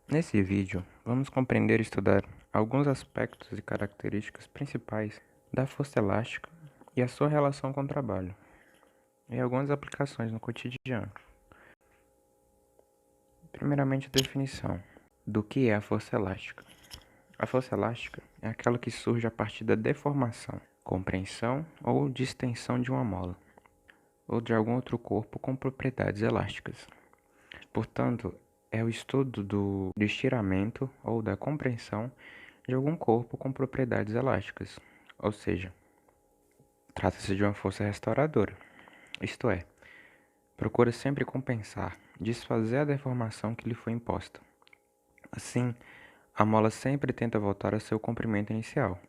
Nesse vídeo, vamos compreender e estudar alguns aspectos e características principais da força elástica e a sua relação com o trabalho, e algumas aplicações no cotidiano. Primeiramente, a definição do que é a força elástica. A força elástica é aquela que surge a partir da deformação, compreensão ou distensão de uma mola, ou de algum outro corpo com propriedades elásticas. Portanto, é o estudo do estiramento ou da compreensão de algum corpo com propriedades elásticas, ou seja, trata-se de uma força restauradora, isto é, procura sempre compensar, desfazer a deformação que lhe foi imposta. Assim, a mola sempre tenta voltar ao seu comprimento inicial,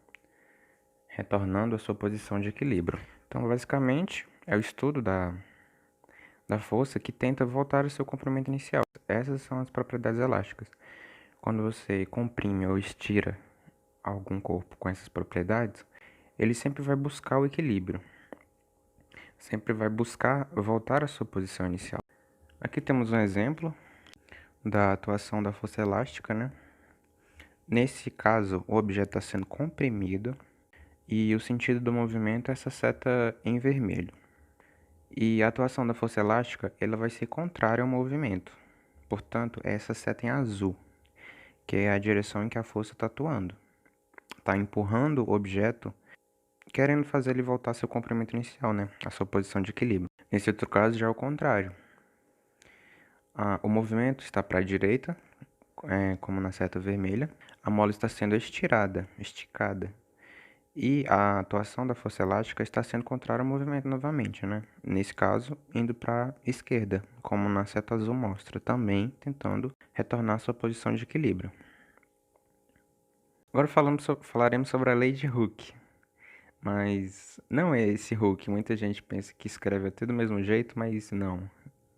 retornando à sua posição de equilíbrio. Então, basicamente, é o estudo da força que tenta voltar ao seu comprimento inicial. Essas são as propriedades elásticas. Quando você comprime ou estira algum corpo com essas propriedades, ele sempre vai buscar o equilíbrio, sempre vai buscar voltar à sua posição inicial. Aqui temos um exemplo da atuação da força elástica, né? Nesse caso, o objeto está sendo comprimido e o sentido do movimento é essa seta em vermelho. E a atuação da força elástica, ela vai ser contrária ao movimento. Portanto, é essa seta em azul, que é a direção em que a força está atuando. Está empurrando o objeto, querendo fazer ele voltar ao seu comprimento inicial, né? A sua posição de equilíbrio. Nesse outro caso, já é o contrário. O movimento está para a direita, como na seta vermelha. A mola está sendo esticada. E a atuação da força elástica está sendo contrária ao movimento novamente, né? Nesse caso, indo para a esquerda, como na seta azul mostra, também tentando retornar à sua posição de equilíbrio. Agora falaremos sobre a lei de Hooke, mas não é esse Hooke. Muita gente pensa que escreve até do mesmo jeito, mas não.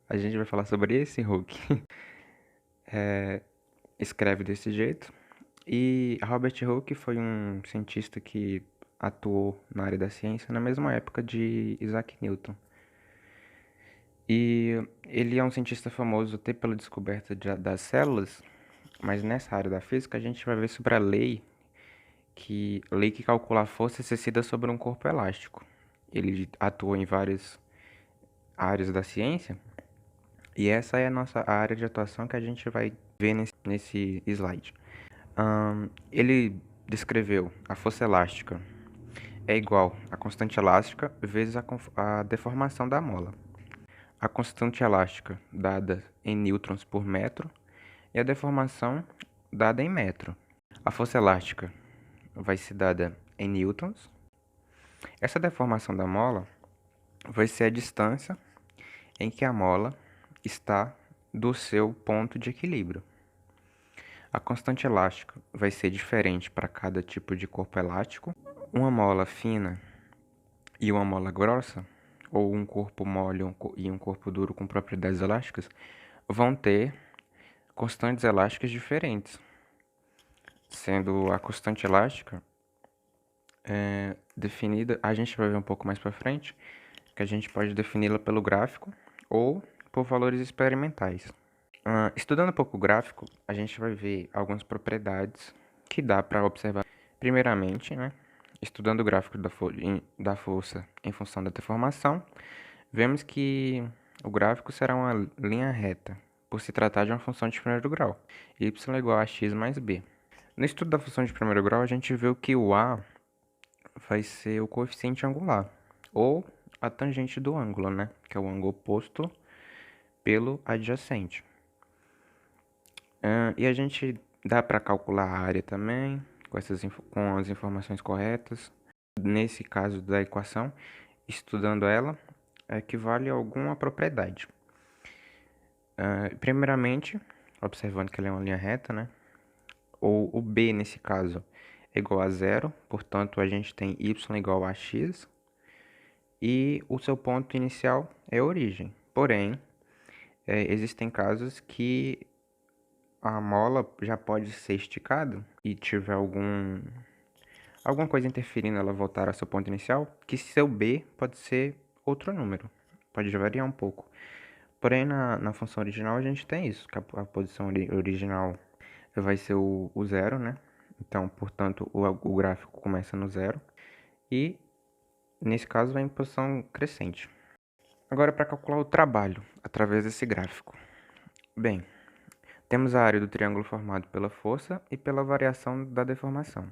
A gente vai falar sobre esse Hooke. Escreve desse jeito. E Robert Hooke foi um cientista que atuou na área da ciência na mesma época de Isaac Newton. E ele é um cientista famoso até pela descoberta das células, mas nessa área da física a gente vai ver sobre a lei que calcula a força exercida sobre um corpo elástico. Ele atuou em várias áreas da ciência e essa é a nossa área de atuação que a gente vai ver nesse slide. Ele descreveu a força elástica é igual à constante elástica vezes a deformação da mola. A constante elástica dada em newtons por metro e a deformação dada em metro. A força elástica vai ser dada em newtons. Essa deformação da mola vai ser a distância em que a mola está do seu ponto de equilíbrio. A constante elástica vai ser diferente para cada tipo de corpo elástico. Uma mola fina e uma mola grossa, ou um corpo mole e um corpo duro com propriedades elásticas, vão ter constantes elásticas diferentes, sendo a constante elástica definida, a gente vai ver um pouco mais para frente, que a gente pode defini-la pelo gráfico ou por valores experimentais. Estudando um pouco o gráfico, a gente vai ver algumas propriedades que dá para observar. Primeiramente, né, estudando o gráfico da força em função da deformação, vemos que o gráfico será uma linha reta, por se tratar de uma função de primeiro grau, y igual a x mais b. No estudo da função de primeiro grau, a gente viu que o a vai ser o coeficiente angular, ou a tangente do ângulo, né, que é o ângulo oposto pelo adjacente. E a gente dá para calcular a área também, com as informações corretas. Nesse caso da equação, estudando ela, equivale a alguma propriedade. Primeiramente, observando que ela é uma linha reta, né? Ou o b, nesse caso, é igual a zero, portanto, a gente tem y igual a x, e o seu ponto inicial é a origem. Porém, existem casos que a mola já pode ser esticada e tiver alguma coisa interferindo ela voltar ao seu ponto inicial, que seu b pode ser outro número, pode variar um pouco. Porém, na função original a gente tem isso, que a posição original vai ser o zero, né? Então, portanto, o gráfico começa no zero e, nesse caso, vai em posição crescente. Agora, para calcular o trabalho através desse gráfico. Bem, temos a área do triângulo formado pela força e pela variação da deformação.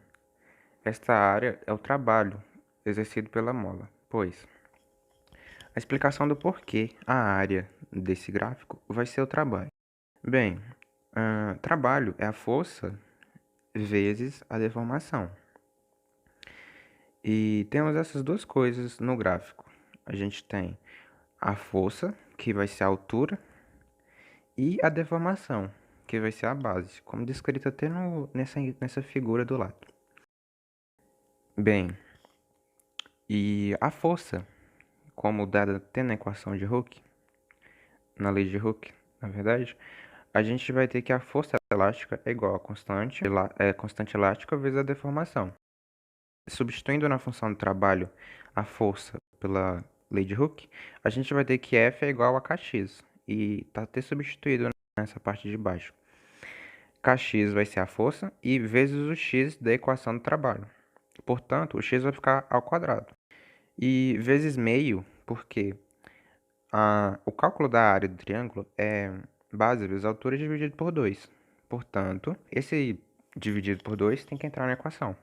Esta área é o trabalho exercido pela mola, pois a explicação do porquê a área desse gráfico vai ser o trabalho. Bem, trabalho é a força vezes a deformação. E temos essas duas coisas no gráfico. A gente tem a força, que vai ser a altura, e a deformação, que vai ser a base, como descrito até nessa figura do lado. Bem, e a força, como dada até na equação de Hooke, na lei de Hooke, na verdade, a gente vai ter que a força elástica é igual a constante elástica vezes a deformação. Substituindo na função do trabalho a força pela lei de Hooke, a gente vai ter que F é igual a Kx. E está até substituído nessa parte de baixo. Kx vai ser a força e vezes o x da equação do trabalho. Portanto, o x vai ficar ao quadrado. E vezes meio, porque o cálculo da área do triângulo é base vezes altura dividido por 2. Portanto, esse dividido por 2 tem que entrar na equação.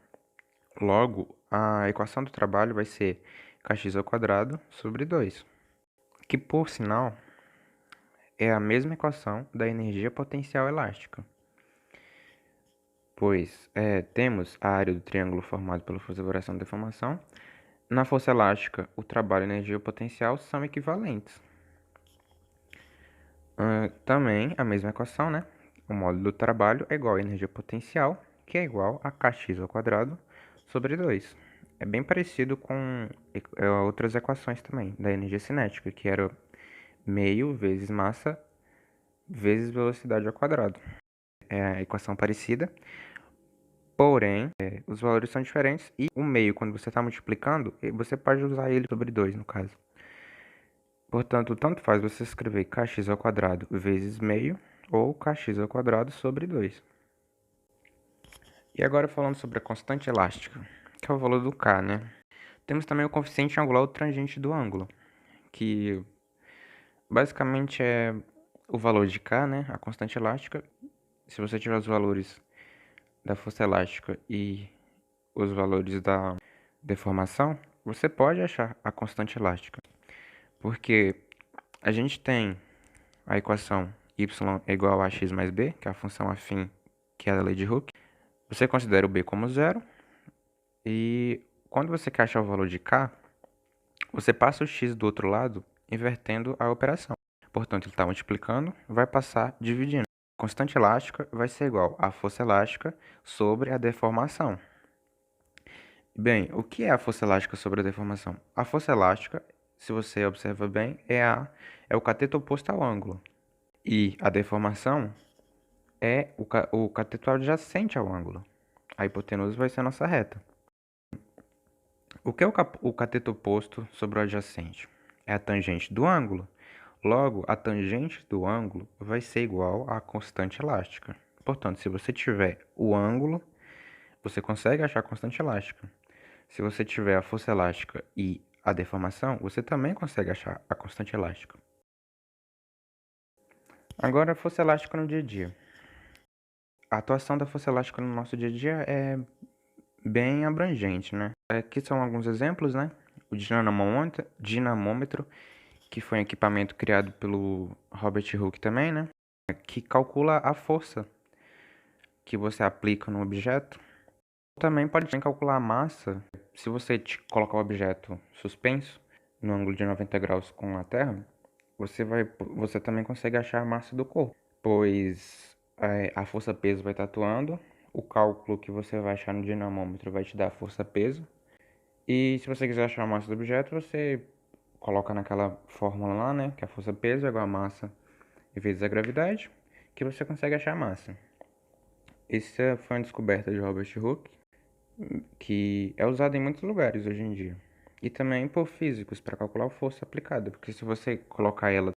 Logo, a equação do trabalho vai ser kx ao quadrado sobre 2, que por sinal é a mesma equação da energia potencial elástica, pois temos a área do triângulo formado pela força de variação e deformação. Na força elástica, o trabalho e a energia potencial são equivalentes. Também a mesma equação, né? O módulo do trabalho é igual à energia potencial, que é igual a kx ao quadrado sobre 2. É bem parecido com outras equações também, da energia cinética, que era meio vezes massa vezes velocidade ao quadrado. É a equação parecida, porém, os valores são diferentes e o meio, quando você está multiplicando, você pode usar ele sobre 2, no caso. Portanto, tanto faz você escrever kx ao quadrado vezes meio ou kx ao quadrado sobre 2. E agora falando sobre a constante elástica, que é o valor do k, né? Temos também o coeficiente angular ou tangente do ângulo, que basicamente é o valor de k, né? A constante elástica. Se você tiver os valores da força elástica e os valores da deformação, você pode achar a constante elástica. Porque a gente tem a equação y é igual a x mais b, que é a função afim, que é a lei de Hooke. Você considera o b como zero. E quando você quer achar o valor de k, você passa o x do outro lado, invertendo a operação. Portanto, ele está multiplicando, vai passar dividindo. A constante elástica vai ser igual à força elástica sobre a deformação. Bem, o que é a força elástica sobre a deformação? A força elástica, se você observa bem, é o cateto oposto ao ângulo. E a deformação é o cateto adjacente ao ângulo. A hipotenusa vai ser a nossa reta. O que é o cateto oposto sobre o adjacente? É a tangente do ângulo. Logo, a tangente do ângulo vai ser igual à constante elástica. Portanto, se você tiver o ângulo, você consegue achar a constante elástica. Se você tiver a força elástica e a deformação, você também consegue achar a constante elástica. Agora, a força elástica no dia a dia. A atuação da força elástica no nosso dia a dia é bem abrangente, né? Aqui são alguns exemplos, né? O dinamômetro, que foi um equipamento criado pelo Robert Hooke também, né? Que calcula a força que você aplica no objeto. Também pode calcular a massa. Se você colocar o objeto suspenso no ângulo de 90 graus com a Terra, você também consegue achar a massa do corpo, pois a força-peso vai estar atuando. O cálculo que você vai achar no dinamômetro vai te dar a força-peso. E se você quiser achar a massa do objeto, você coloca naquela fórmula lá, né? Que a força-peso é igual a massa vezes a gravidade, que você consegue achar a massa. Essa foi uma descoberta de Robert Hooke, que é usada em muitos lugares hoje em dia. E também por físicos, para calcular a força aplicada. Porque se você colocar ela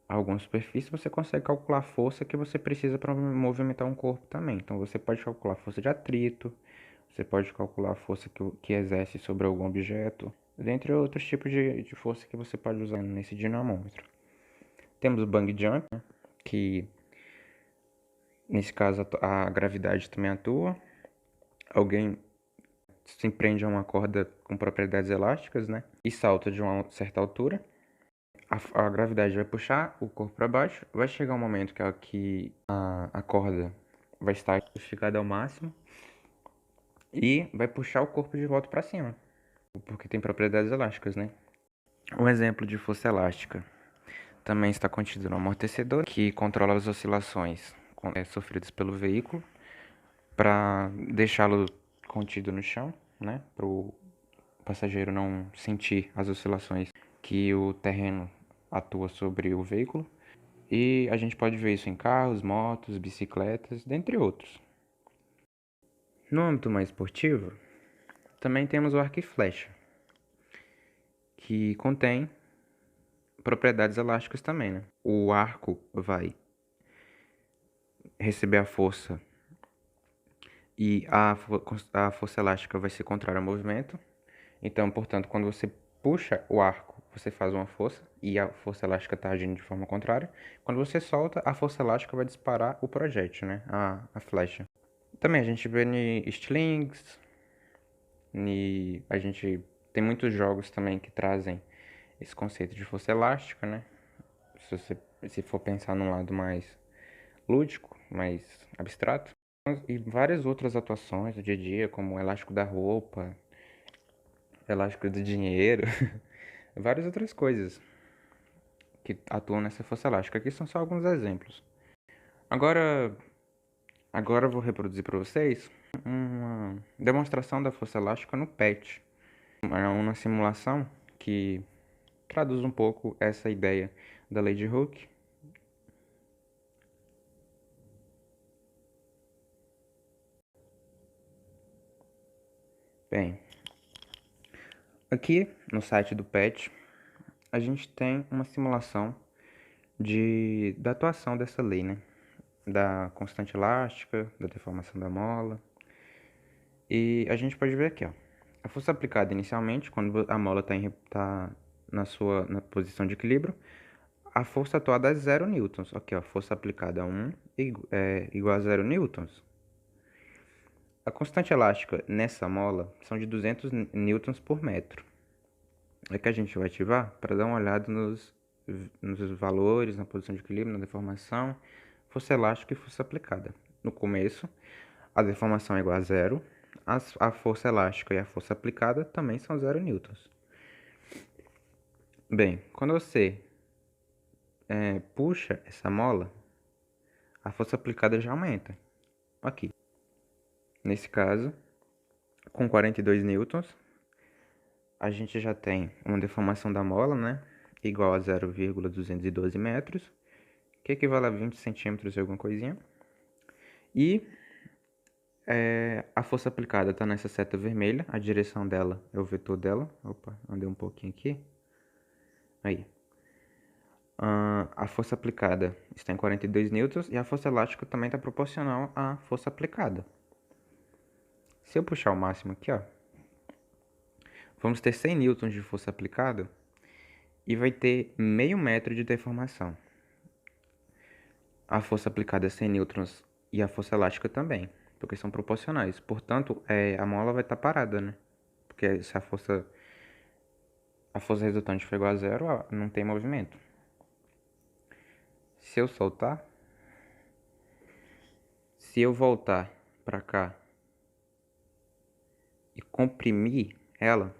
alguma superfície, você consegue calcular a força que você precisa para movimentar um corpo também. Então você pode calcular a força de atrito, você pode calcular a força que exerce sobre algum objeto, dentre outros tipos de força que você pode usar nesse dinamômetro. Temos o bang jump, né, que nesse caso a gravidade também atua. Alguém se prende a uma corda com propriedades elásticas, né, e salta de uma certa altura. A gravidade vai puxar o corpo para baixo, vai chegar um momento que a corda vai estar esticada ao máximo e vai puxar o corpo de volta para cima, porque tem propriedades elásticas, né? Um exemplo de força elástica também está contido no amortecedor, que controla as oscilações sofridas pelo veículo para deixá-lo contido no chão, né? Para o passageiro não sentir as oscilações que o terreno atua sobre o veículo. E a gente pode ver isso em carros, motos, bicicletas, dentre outros. No âmbito mais esportivo, também temos o arco e flecha, que contém propriedades elásticas também, né? O arco vai receber a força e a força elástica vai ser contrária ao movimento. Então, portanto, quando você puxa o arco, você faz uma força e a força elástica está agindo de forma contrária. Quando você solta, a força elástica vai disparar o projétil, né? A flecha. Também a gente vê em slings, a gente tem muitos jogos também que trazem esse conceito de força elástica, né? Se for pensar num lado mais lúdico, mais abstrato. E várias outras atuações do dia a dia, como o elástico da roupa, elástico do dinheiro, várias outras coisas que atuam nessa força elástica. Aqui são só alguns exemplos. Agora eu vou reproduzir para vocês uma demonstração da força elástica no PET. É uma simulação que traduz um pouco essa ideia da lei de Hooke. Bem, aqui no site do PET, a gente tem uma simulação da atuação dessa lei, né? Da constante elástica, da deformação da mola. E a gente pode ver aqui, ó. A força aplicada inicialmente, quando a mola está na posição de equilíbrio, a força atuada é 0 newtons. Aqui, ó, força aplicada 1 é igual a 0 newtons. A constante elástica nessa mola são de 200 newtons por metro. É que a gente vai ativar para dar uma olhada nos valores, na posição de equilíbrio, na deformação, força elástica e força aplicada. No começo, a deformação é igual a 0, a força elástica e a força aplicada também são 0 newtons. Bem, quando você puxa essa mola, a força aplicada já aumenta. Aqui. Nesse caso, com 42 newtons, a gente já tem uma deformação da mola, né? Igual a 0,212 metros, que equivale a 20 centímetros e alguma coisinha. E a força aplicada está nessa seta vermelha, a direção dela é o vetor dela. Opa, andei um pouquinho aqui. Aí. A força aplicada está em 42 newtons e a força elástica também está proporcional à força aplicada. Se eu puxar o máximo aqui, ó, vamos ter 100 newtons de força aplicada e vai ter meio metro de deformação. A força aplicada é 100 newtons e a força elástica também, porque são proporcionais. Portanto, a mola vai estar parada, né? Porque se a força resultante for igual a 0, não tem movimento. Se eu soltar, se eu voltar para cá e comprimir ela,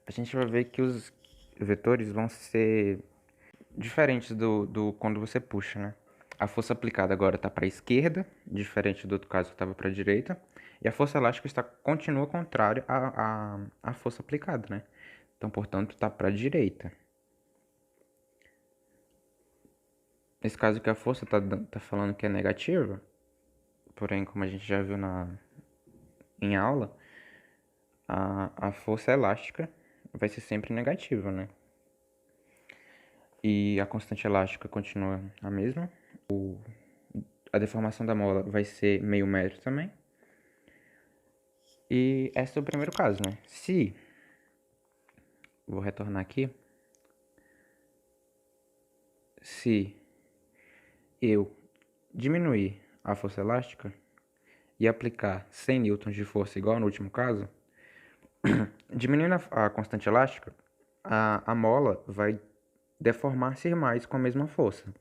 a gente vai ver que os vetores vão ser diferentes do quando você puxa, né? A força aplicada agora está para a esquerda, diferente do outro caso que estava para a direita, e a força elástica continua contrária à força aplicada, né? Então, portanto, está para a direita. Nesse caso que a força tá falando que é negativa, porém, como a gente já viu em aula, a força elástica vai ser sempre negativa, né? e a constante elástica continua a mesma. A deformação da mola vai ser meio metro também. E esse é o primeiro caso, né? Vou retornar aqui. Se eu diminuir a força elástica e aplicar 100 newtons de força igual no último caso, diminuindo a constante elástica, a mola vai deformar-se mais com a mesma força.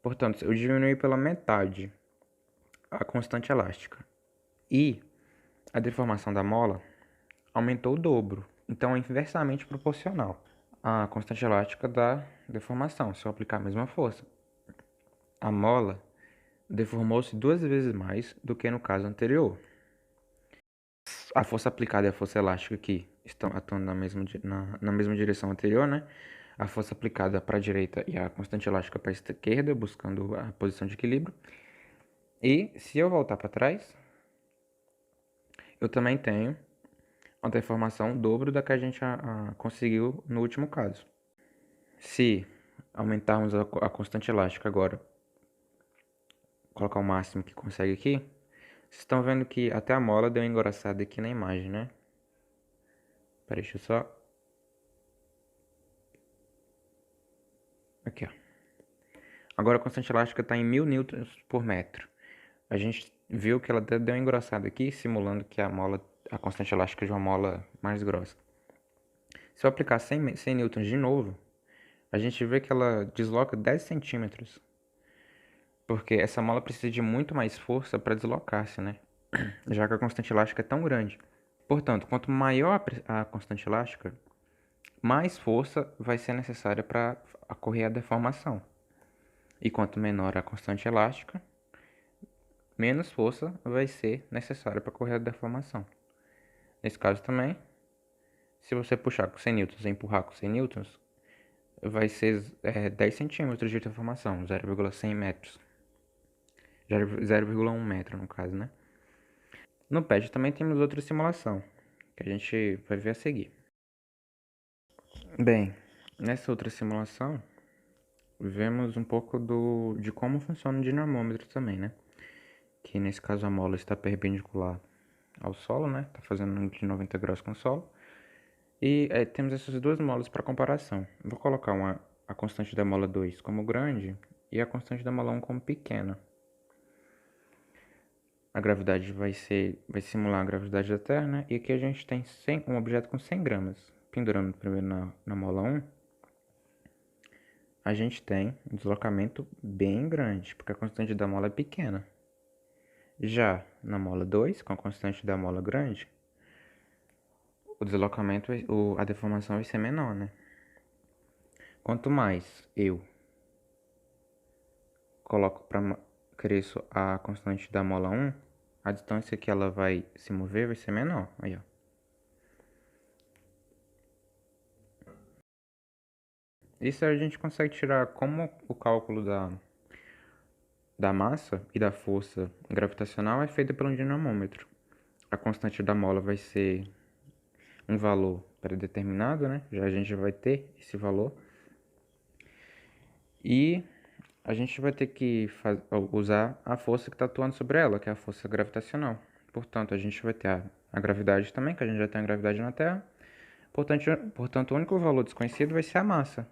Portanto, se eu diminuir pela metade a constante elástica e a deformação da mola aumentou o dobro. Então, é inversamente proporcional à constante elástica da deformação, se eu aplicar a mesma força. A mola deformou-se 2 vezes mais do que no caso anterior. A força aplicada e a força elástica que estão atuando na mesma direção anterior, né? A força aplicada para a direita e a constante elástica para a esquerda, buscando a posição de equilíbrio. E se eu voltar para trás, eu também tenho uma deformação dobro da que a gente conseguiu no último caso. Se aumentarmos a constante elástica agora, colocar o máximo que consegue aqui, vocês estão vendo que até a mola deu uma engrossada aqui na imagem, né? Peraí, deixa eu só... Aqui, ó. Agora a constante elástica está em 1000 newtons por metro. A gente viu que ela deu uma engrossada aqui, simulando que a constante elástica é de uma mola mais grossa. Se eu aplicar 100 newtons de novo, a gente vê que ela desloca 10 centímetros. Porque essa mola precisa de muito mais força para deslocar-se, né? Já que a constante elástica é tão grande. Portanto, quanto maior a constante elástica, mais força vai ser necessária para ocorrer a deformação. E quanto menor a constante elástica, menos força vai ser necessária para ocorrer a deformação. Nesse caso também, se você puxar com 100 newtons e empurrar com 100 newtons, vai ser 10 centímetros de deformação, 0,100 metros. 0,1 metro no caso, né? No PET também temos outra simulação, que a gente vai ver a seguir. Bem, nessa outra simulação, vemos um pouco de como funciona o dinamômetro também, né? Que nesse caso a mola está perpendicular ao solo, né? Está fazendo um ângulo de 90 graus com o solo. E temos essas duas molas para comparação. Vou colocar a constante da mola 2 como grande e a constante da mola 1 como pequena. A gravidade vai simular a gravidade da Terra, né? E aqui a gente tem um objeto com 100 gramas. Pendurando primeiro na mola 1, a gente tem um deslocamento bem grande, porque a constante da mola é pequena. Já na mola 2, com a constante da mola grande, o deslocamento, a deformação vai ser menor, né? Quanto mais eu cresço a constante da mola 1, a distância que ela vai se mover vai ser menor. Aí, ó. Isso a gente consegue tirar como o cálculo da massa e da força gravitacional é feita pelo dinamômetro. A constante da mola vai ser um valor pré-determinado, né? A gente já vai ter esse valor. E a gente vai ter que usar a força que está atuando sobre ela, que é a força gravitacional. Portanto, a gente vai ter a gravidade também, que a gente já tem a gravidade na Terra. Portanto, o único valor desconhecido vai ser a massa.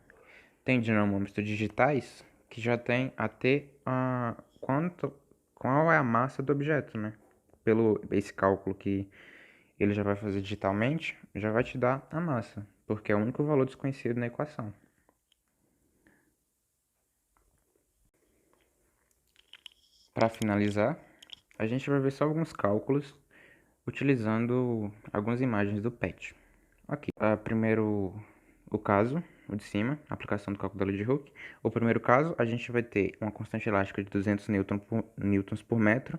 Tem dinamômetros digitais que já tem até qual é a massa do objeto, né? Pelo esse cálculo que ele já vai fazer digitalmente, já vai te dar a massa, porque é o único valor desconhecido na equação. Para finalizar, a gente vai ver só alguns cálculos utilizando algumas imagens do PET. Aqui, primeiro o caso, o de cima, aplicação do cálculo da lei de Hooke. O primeiro caso, a gente vai ter uma constante elástica de 200 newtons por metro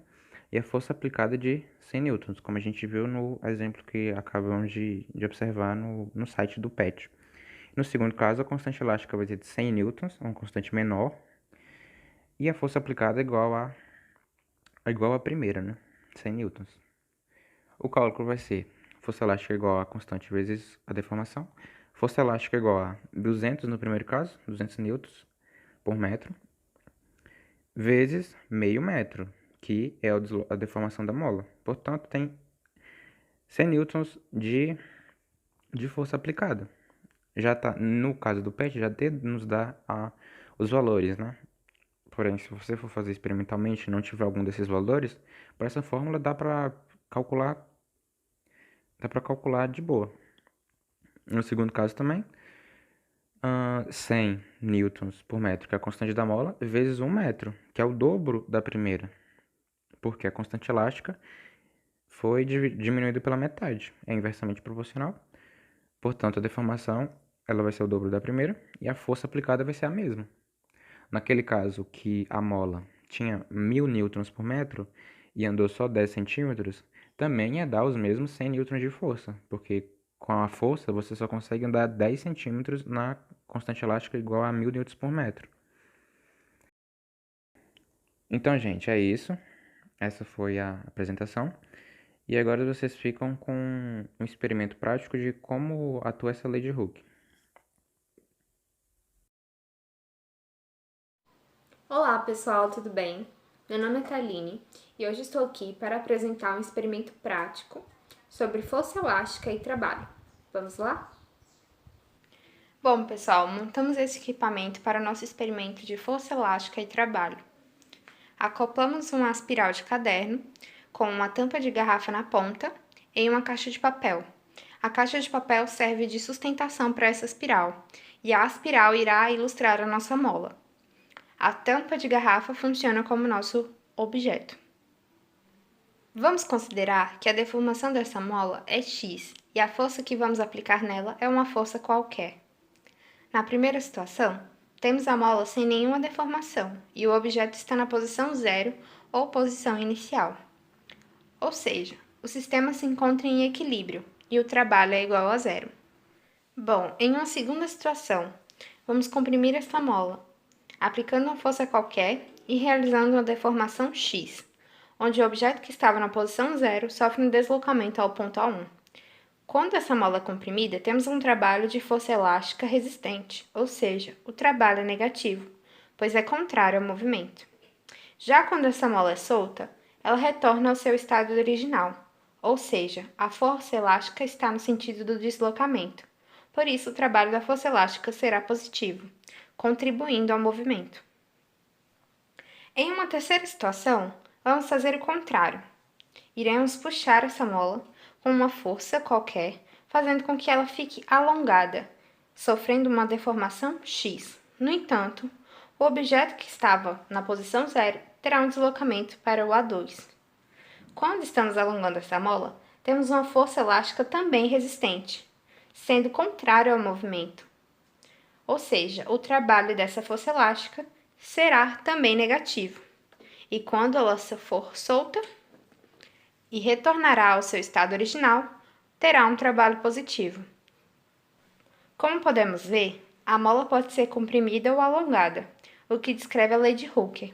e a força aplicada de 100 newtons, como a gente viu no exemplo que acabamos de observar no site do PET. No segundo caso, a constante elástica vai ser de 100 newtons, uma constante menor, e a força aplicada é igual à primeira, né? 100 newtons. O cálculo vai ser força elástica igual a constante vezes a deformação. Força elástica é igual a 200 no primeiro caso, 200 newtons por metro, vezes meio metro, que é a deformação da mola. Portanto, tem 100 newtons de força aplicada. Já tá, no caso do PET, já nos dá os valores, né? Porém, se você for fazer experimentalmente e não tiver algum desses valores, para essa fórmula dá para calcular de boa. No segundo caso também, 100 newtons por metro, que é a constante da mola, vezes 1 metro, que é o dobro da primeira, porque a constante elástica foi diminuída pela metade, é inversamente proporcional. Portanto, a deformação ela vai ser o dobro da primeira e a força aplicada vai ser a mesma. Naquele caso que a mola tinha 1000 newtons por metro e andou só 10 centímetros, também ia dar os mesmos 100 newtons de força, porque com a força você só consegue andar 10 centímetros na constante elástica igual a 1000 newtons por metro. Então, gente, é isso. Essa foi a apresentação. E agora vocês ficam com um experimento prático de como atua essa lei de Hooke. Olá pessoal, tudo bem? Meu nome é Kaline e hoje estou aqui para apresentar um experimento prático sobre força elástica e trabalho. Vamos lá? Bom pessoal, montamos esse equipamento para o nosso experimento de força elástica e trabalho. Acoplamos uma espiral de caderno com uma tampa de garrafa na ponta em uma caixa de papel. A caixa de papel serve de sustentação para essa espiral e a espiral irá ilustrar a nossa mola. A tampa de garrafa funciona como nosso objeto. Vamos considerar que a deformação dessa mola é x e a força que vamos aplicar nela é uma força qualquer. Na primeira situação, temos a mola sem nenhuma deformação e o objeto está na posição zero ou posição inicial. Ou seja, o sistema se encontra em equilíbrio e o trabalho é igual a zero. Bom, em uma segunda situação, vamos comprimir esta mola, aplicando uma força qualquer e realizando uma deformação x, onde o objeto que estava na posição zero sofre um deslocamento ao ponto A1. Quando essa mola é comprimida, temos um trabalho de força elástica resistente, ou seja, o trabalho é negativo, pois é contrário ao movimento. Já quando essa mola é solta, ela retorna ao seu estado original, ou seja, a força elástica está no sentido do deslocamento. Por isso, o trabalho da força elástica será positivo, contribuindo ao movimento. Em uma terceira situação, vamos fazer o contrário. Iremos puxar essa mola com uma força qualquer, fazendo com que ela fique alongada, sofrendo uma deformação x. No entanto, o objeto que estava na posição zero terá um deslocamento para o A2. Quando estamos alongando essa mola, temos uma força elástica também resistente, sendo contrário ao movimento. Ou seja, o trabalho dessa força elástica será também negativo. E quando ela for solta e retornará ao seu estado original, terá um trabalho positivo. Como podemos ver, a mola pode ser comprimida ou alongada, o que descreve a lei de Hooke.